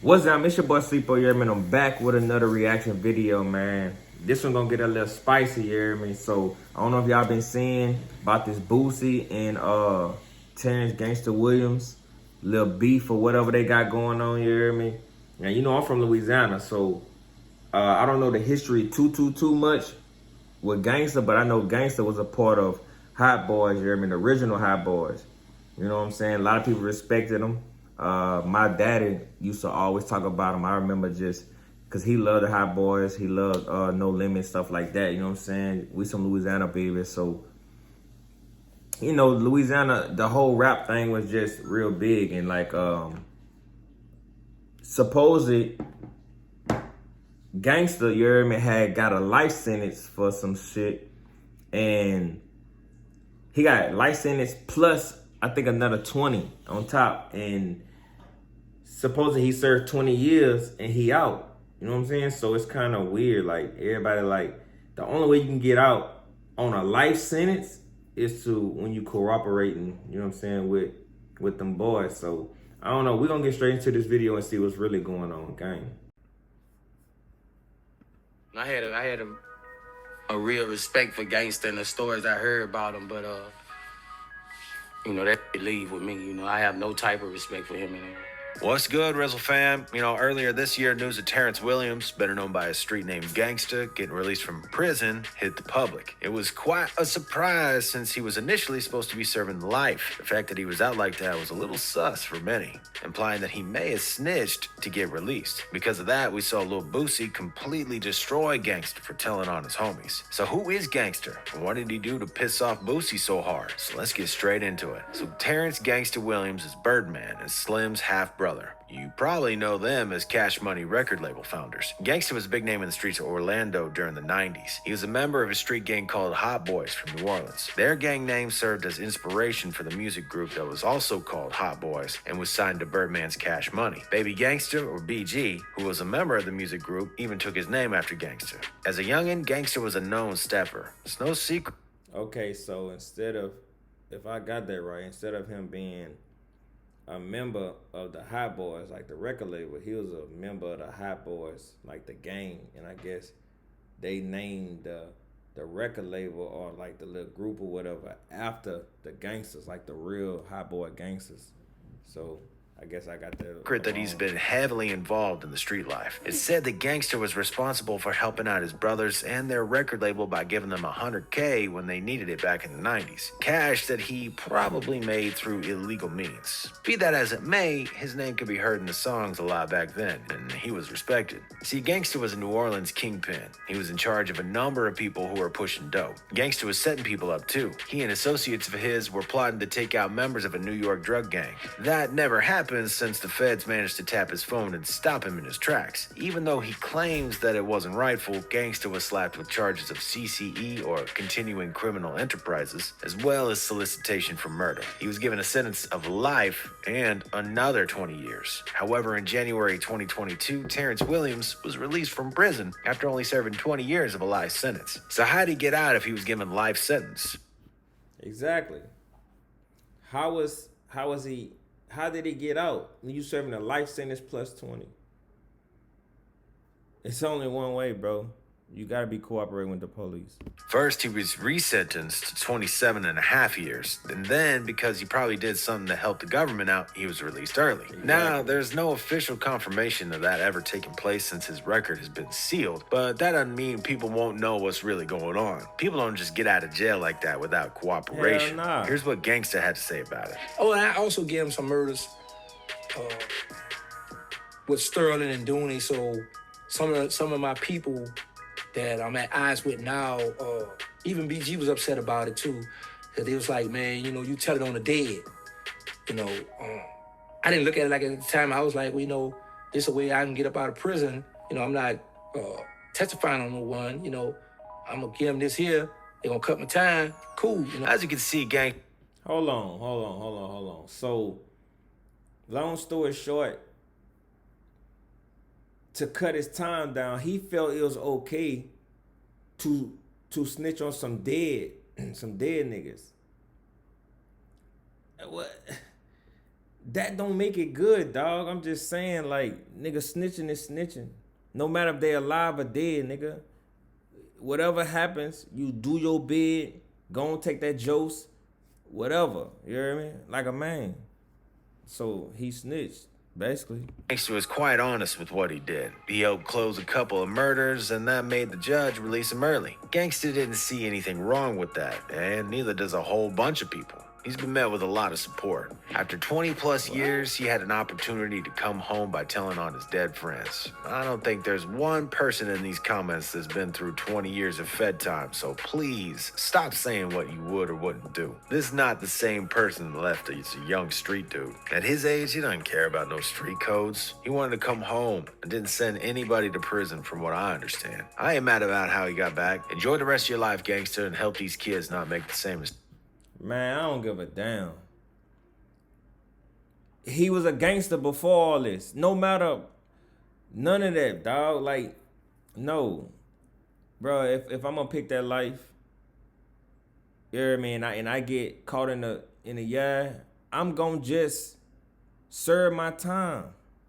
What's up? It's your boy Sleepo here, man. I'm back with another reaction video, man. This one gonna get a little spicy here, man. So I don't know if y'all been seeing about this Boosie and Terrance Gangsta Williams little beef or whatever they got going on here, man. Now you know I'm from Louisiana, so I don't know the history too much with Gangsta, but I know Gangsta was a part of Hot Boys, you hear me? The original Hot Boys. You know what I'm saying? A lot of people respected him. My daddy used to always talk about him. I remember just because he loved the Hot Boys. He loved No Limit, stuff like that. You know what I'm saying? We some Louisiana babies. So, you know, Louisiana, the whole rap thing was just real big. And like, supposedly, Gangsta, you hear me, had got a life sentence for some shit. And he got life sentence plus, I think, another 20 on top. And supposedly he served 20 years and he out. You know what I'm saying? So it's kind of weird. Like, everybody, like, the only way you can get out on a life sentence is to when you cooperating, you know what I'm saying, with them boys. So I don't know. We're gonna get straight into this video and see what's really going on, gang. I had a real respect for Gangsta and the stories I heard about him, but you know, that leave with me. You know, I have no type of respect for him anymore. What's good, Rizzle fam? You know, earlier this year, news of Terrance Williams, better known by his street name Gangsta, getting released from prison, hit the public. It was quite a surprise since he was initially supposed to be serving life. The fact that he was out like that was a little sus for many, implying that he may have snitched to get released. Because of that, we saw Lil Boosie completely destroy Gangsta for telling on his homies. So who is Gangsta, and what did he do to piss off Boosie so hard? So let's get straight into it. So Terrance Gangsta Williams is Birdman and Slim's half-brother. You probably know them as Cash Money record label founders. Gangsta was a big name in the streets of Orlando during the 90s. He was a member of a street gang called Hot Boys from New Orleans. Their gang name served as inspiration for the music group that was also called Hot Boys and was signed to Birdman's Cash Money. Baby Gangsta, or BG, who was a member of the music group, even took his name after Gangsta. As a youngin', Gangsta was a known stepper. It's no secret. Okay, so instead of, if I got that right, instead of him being a member of the Hot Boys, like the record label, he was a member of the Hot Boys, like the gang. And I guess they named the record label or like the little group or whatever after the gangsters, like the real Hot Boy gangsters. So I guess I got that he's been heavily involved in the street life. It's said that Gangsta was responsible for helping out his brothers and their record label by giving them $100K when they needed it back in the 90s. Cash that he probably made through illegal means. Be that as it may, his name could be heard in the songs a lot back then, and he was respected. See, Gangsta was a New Orleans kingpin. He was in charge of a number of people who were pushing dope. Gangsta was setting people up too. He and associates of his were plotting to take out members of a New York drug gang. That never happened since the feds managed to tap his phone and stop him in his tracks. Even though he claims that it wasn't rightful, Gangsta was slapped with charges of CCE, or continuing criminal enterprises, as well as solicitation for murder. He was given a sentence of life and another 20 years. However, in January 2022, Terrance Williams was released from prison after only serving 20 years of a life sentence. So how'd he get out if he was given life sentence? Exactly. How did he get out? You serving a life sentence plus 20. It's only one way, bro. You gotta be cooperating with the police. First, he was resentenced to 27.5 years. And then, because he probably did something to help the government out, he was released early. Exactly. Now, there's no official confirmation of that ever taking place since his record has been sealed. But that doesn't mean people won't know what's really going on. People don't just get out of jail like that without cooperation. Hell nah. Here's what Gangsta had to say about it. Oh, and I also gave him some murders with Sterling and Dooney. So some of my people that I'm at odds with now, even BG was upset about it too. Cause they was like, man, you know, you tell it on the dead. You know, I didn't look at it like at the time. I was like, well, you know, this is a way I can get up out of prison. You know, I'm not testifying on no one. You know, I'm gonna give them this here. They're gonna cut my time. Cool. You know? As you can see, gang. Hold on. So, long story short, to cut his time down, he felt it was okay to snitch on some dead niggas. What? that don't make it good, dog. I'm just saying, like, nigga, snitching is snitching. No matter if they alive or dead, nigga. Whatever happens, you do your bid, go and take that jose, whatever. You hear me? Like a man. So he snitched, basically. Gangsta was quite honest with what he did. He helped close a couple of murders, and that made the judge release him early. Gangsta didn't see anything wrong with that, and neither does a whole bunch of people. He's been met with a lot of support. After 20 plus years, he had an opportunity to come home by telling on his dead friends. I don't think there's one person in these comments that's been through 20 years of Fed time, so please stop saying what you would or wouldn't do. This is not the same person that left as a young street dude. At his age, he doesn't care about no street codes. He wanted to come home and didn't send anybody to prison from what I understand. I ain't mad about how he got back. Enjoy the rest of your life, gangster, and help these kids not make the same mistake. Man, I don't give a damn. He was a gangster before all this. No matter, none of that, dog. Like, no. Bro, if I'm gonna pick that life, you know what I mean, and I get caught in the yard, I'm gonna just serve my time.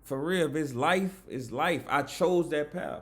For real, if it's life, it's life. I chose that path.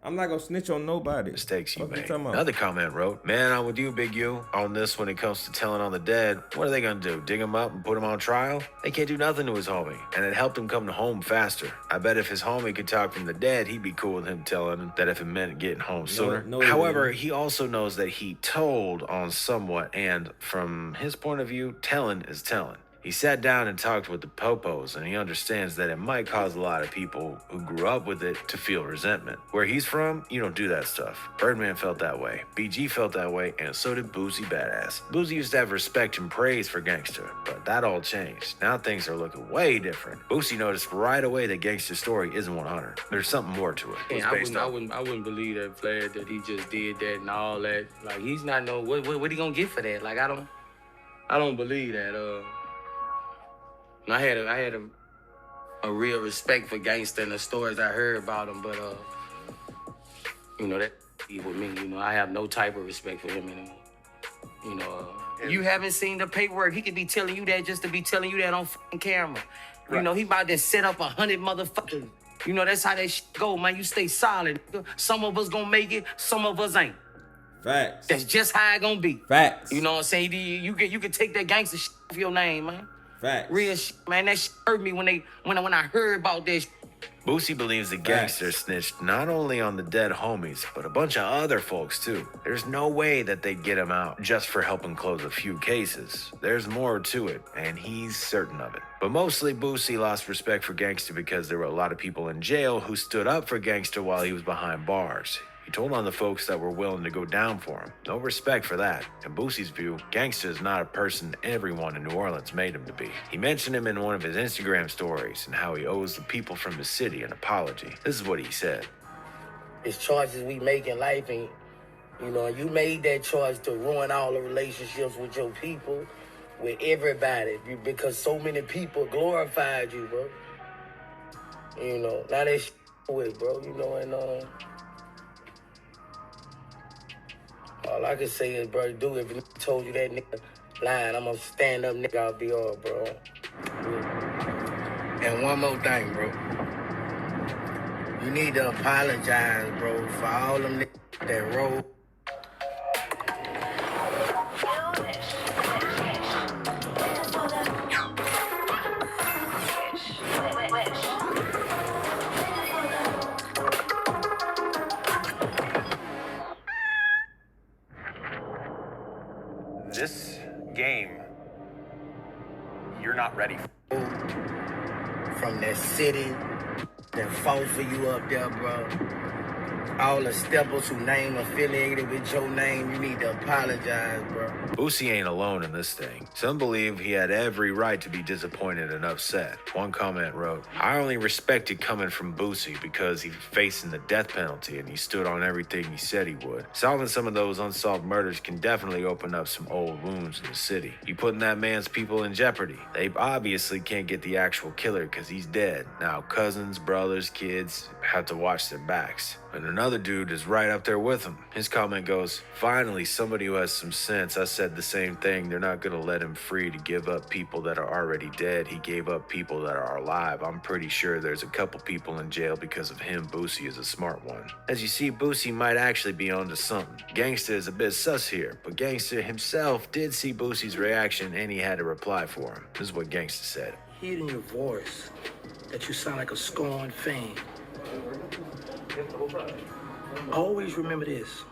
I'm not gonna snitch on nobody. Mistakes you made. Another Another comment wrote, man, I'm with you, Big U, on this when it comes to telling on the dead. What are they gonna do? Dig him up and put him on trial? They can't do nothing to his homie, and it helped him come to home faster. I bet if his homie could talk from the dead, he'd be cool with him telling him that if it meant getting home sooner. However, he also knows that he told on somewhat, and from his point of view, telling is telling. He sat down and talked with the popos, and he understands that it might cause a lot of people who grew up with it to feel resentment. Where he's from, you don't do that stuff. Birdman felt that way, BG felt that way, and so did Boosie Badass. Boosie used to have respect and praise for Gangsta, but that all changed. Now things are looking way different. Boosie noticed right away that Gangsta's story isn't 100. There's something more to it. And I wouldn't believe that Vlad that he just did that and all that. Like, he's not no what he gonna get for that? Like, I don't believe that. And I had a real respect for Gangsta and the stories I heard about him, but you know, that with me, you know, I have no type of respect for him anymore. You know, you haven't seen the paperwork. He could be telling you that just to be telling you that on fucking camera. Right. You know, he about to set up 100 motherfuckers. You know, that's how that shit go, man. You stay solid. Some of us gonna make it, some of us ain't. Facts. That's just how it gonna be. Facts. You know what I'm saying? You can take that gangster shit off your name, man. Facts. Real shit, man. That shit hurt me when I heard about this. Boosie believes the gangster snitched not only on the dead homies, but a bunch of other folks too. There's no way that they'd get him out just for helping close a few cases. There's more to it, and he's certain of it. But mostly Boosie lost respect for Gangsta because there were a lot of people in jail who stood up for Gangsta while he was behind bars. He told on the folks that were willing to go down for him. No respect for that. In Boosie's view, Gangsta is not a person everyone in New Orleans made him to be. He mentioned him in one of his Instagram stories and how he owes the people from his city an apology. This is what he said. It's choices we make in life, and you know, you made that choice to ruin all the relationships with your people, with everybody, because so many people glorified you, bro. You know, now that shit with, bro, you know, and all I can say is, bro, do if he told you that nigga lying, I'm gonna stand up, nigga, I'll be all, bro. And one more thing, bro. You need to apologize, bro, for all them niggas that rolled. This game, you're not ready for. From that city that fought for you up there, bro. All the steppers who name affiliated with your name, you need to apologize, bro. Boosie ain't alone in this thing. Some believe he had every right to be disappointed and upset. One comment wrote, I only respected coming from Boosie because he's facing the death penalty and he stood on everything he said he would. Solving some of those unsolved murders can definitely open up some old wounds in the city. You putting that man's people in jeopardy. They obviously can't get the actual killer because he's dead. Now cousins, brothers, kids have to watch their backs. And another another dude is right up there with him. His comment goes, "Finally, somebody who has some sense. I said the same thing. They're not gonna let him free to give up people that are already dead. He gave up people that are alive. I'm pretty sure there's a couple people in jail because of him. Boosie is a smart one." As you see, Boosie might actually be onto something. Gangsta is a bit sus here, but Gangsta himself did see Boosie's reaction and he had a reply for him. This is what Gangsta said. Hear in your voice that you sound like a scorned fan. Always remember this.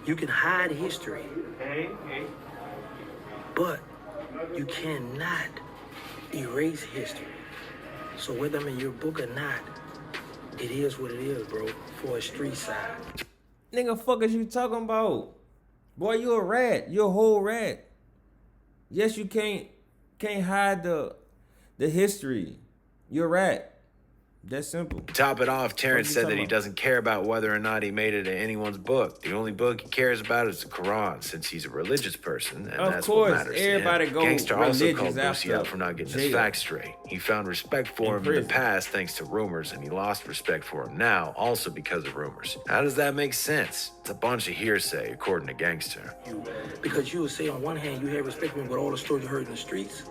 You can hide history, but you cannot erase history. So whether I'm in your book or not, it is what it is, bro, for a street side. Nigga, fuck is you talking about? Boy, you a rat. You a whole rat. Yes, you can't hide the history. You're a rat. That's simple. To top it off, Terrance said that he doesn't care about whether or not he made it in anyone's book. The only book he cares about is the Quran, since he's a religious person, and that's what matters to him. Gangsta also called Boosie out for not getting his facts straight. He found respect for him in the past thanks to rumors, and he lost respect for him now also because of rumors. How does that make sense? It's a bunch of hearsay, according to Gangsta. Because you would say on one hand you had respect for me with all the stories you heard in the streets.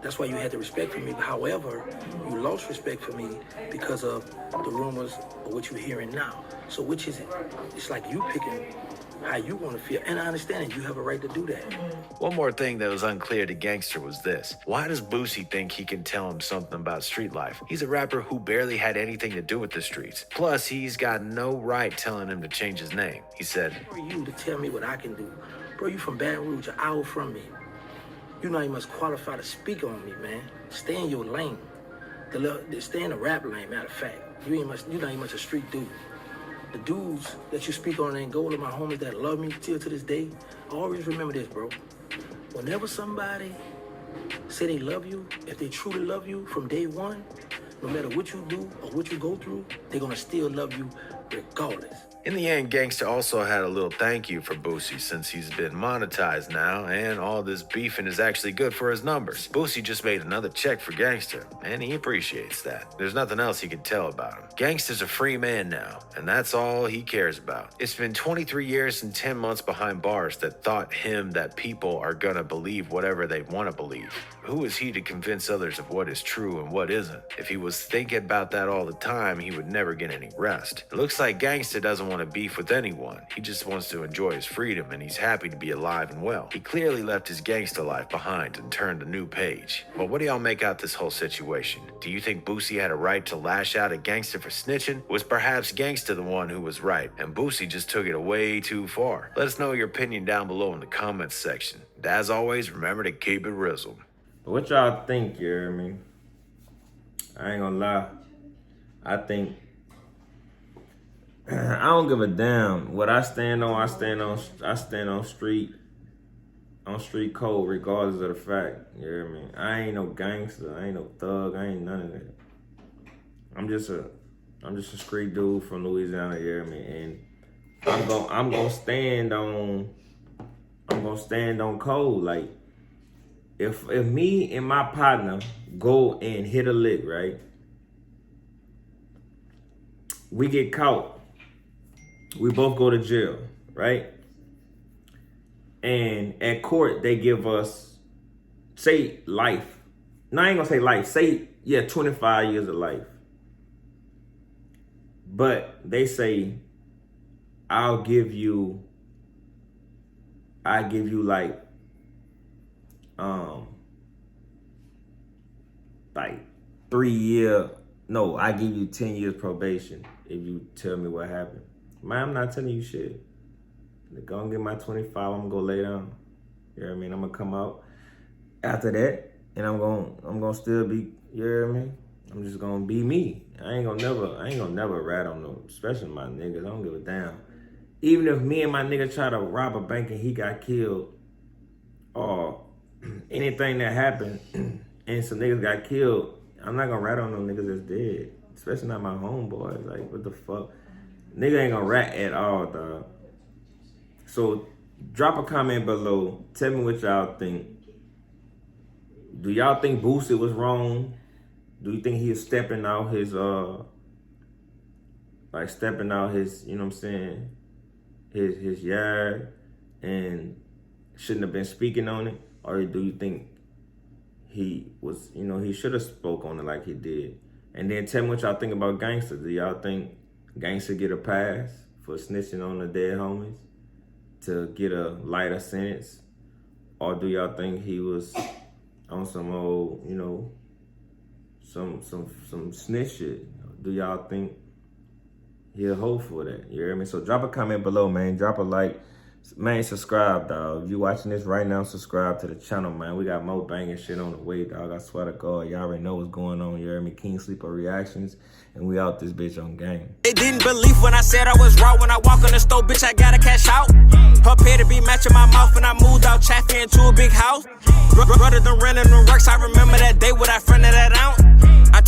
That's why you had the respect for me. However, you lost respect for me because of the rumors of what you're hearing now. So which is it? It's like you picking how you want to feel. And I understand it. You have a right to do that. One more thing that was unclear to Gangsta was this. Why does Boosie think he can tell him something about street life? He's a rapper who barely had anything to do with the streets. Plus, he's got no right telling him to change his name. He said, "Who are you to tell me what I can do? Bro, you from Baton Rouge, an hour from me. You not even much qualified to speak on me, man. Stay in your lane. Stay in the rap lane, matter of fact. You're not even much a street dude. The dudes that you speak on ain't gold, my homies that love me till to this day. Always remember this, bro. Whenever somebody say they love you, if they truly love you from day one, no matter what you do or what you go through, they're gonna still love you regardless." In the end, Gangsta also had a little thank you for Boosie since he's been monetized now and all this beefing is actually good for his numbers. Boosie just made another check for Gangsta and he appreciates that. There's nothing else he can tell about him. Gangsta's a free man now and that's all he cares about. It's been 23 years and 10 months behind bars that taught him that people are gonna believe whatever they want to believe. Who is he to convince others of what is true and what isn't? If he was thinking about that all the time, he would never get any rest. It looks like Gangsta doesn't want to beef with anyone. He just wants to enjoy his freedom and he's happy to be alive and well. He clearly left his gangsta life behind and turned a new page. But what do y'all make out this whole situation? Do you think Boosie had a right to lash out at Gangsta for snitching? Was perhaps Gangsta the one who was right and Boosie just took it way too far? Let us know your opinion down below in the comments section. And as always, remember to keep it rizzled. What y'all think, you hear me? I ain't gonna lie. I think I don't give a damn. What I stand on street code regardless of the fact. You hear me? I ain't no gangster, I ain't no thug, I ain't none of that. I'm just a street dude from Louisiana, you hear me? And I'm gonna stand on code. Like if me and my partner go and hit a lick, right? We get caught. We both go to jail, right? And at court, they give us, say, life. No, I ain't gonna say life. Say, 25 years of life. But they say, I'll give you like 3 year, no, I give you 10 years probation if you tell me what happened. Man, I'm not telling you shit. Go and get my 25, I'm gonna go lay down. You know what I mean? I'm gonna come out after that and I'm gonna still be, you know what I mean? I'm just gonna be me. I ain't gonna never rat on no, especially my niggas. I don't give a damn. Even if me and my nigga try to rob a bank and he got killed, or anything that happened and some niggas got killed, I'm not gonna rat on no niggas that's dead. Especially not my homeboys. Like, what the fuck? Nigga ain't gonna rat at all, dog. So, drop a comment below. Tell me what y'all think. Do y'all think Boosie was wrong? Do you think he is stepping out his like stepping out his, you know what I'm saying, his yard and shouldn't have been speaking on it? Or do you think he was, you know, he should have spoke on it like he did? And then tell me what y'all think about Gangsta. Do y'all think Gangsta get a pass for snitching on the dead homies to get a lighter sentence? Or do y'all think he was on some old, you know, some snitch shit? Do y'all think he'll hold for that? You hear me? So drop a comment below, man. Drop a like. Man, subscribe, dog. If you watching this right now, subscribe to the channel, man. We got more banging shit on the way, dog. I swear to God, y'all already know what's going on. You hear me? KIINGSLEEPO reactions, and we out this bitch on game. They didn't believe when I said I was raw. When I walk in the store, bitch, I gotta cash out. Her pay to be matching my mouth, and I moved out Chaffee into a big house. Rather than renting the works, I remember that day when I fronted that out.